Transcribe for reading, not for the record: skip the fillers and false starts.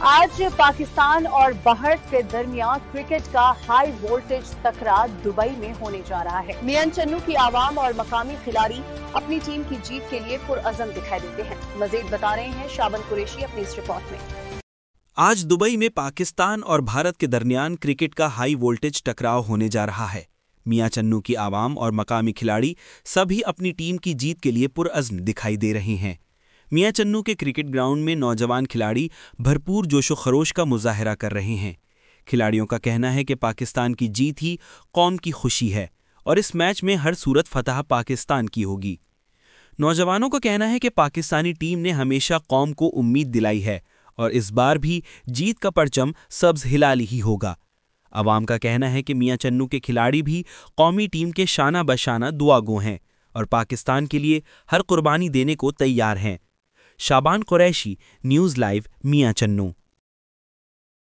आज पाकिस्तान और भारत के दरमियान क्रिकेट का हाई वोल्टेज तकरार दुबई में होने जा रहा है। मियां चन्नू की आवाम और मकामी खिलाड़ी अपनी टीम की जीत के लिए पुरअज़म दिखाई देते हैं। मजीद बता रहे हैं शाबन कुरैशी अपनी इस रिपोर्ट में। आज दुबई में पाकिस्तान और भारत के दरमियान क्रिकेट का हाई वोल्टेज टकराव होने जा रहा है। मियां चन्नू की आवाम और मकामी खिलाड़ी सभी अपनी टीम की जीत के लिए पुरअज़्म दिखाई दे रहे हैं। मियां चन्नू के क्रिकेट ग्राउंड में नौजवान खिलाड़ी भरपूर जोशो खरोश का मुजाहरा कर रहे हैं। खिलाड़ियों का कहना है कि पाकिस्तान की जीत ही कौम की खुशी है और इस मैच में हर सूरत फतह पाकिस्तान की होगी। नौजवानों का कहना है कि पाकिस्तानी टीम ने हमेशा कौम को उम्मीद दिलाई है और इस बार भी जीत का परचम सब्ज हिलाली ही होगा। अवाम का कहना है कि मियां चन्नू के खिलाड़ी भी कौमी टीम के शाना बशाना दुआगो हैं और पाकिस्तान के लिए हर कुर्बानी देने को तैयार हैं। शाबान कुरैशी, न्यूज़ लाइव, मियां चन्नू।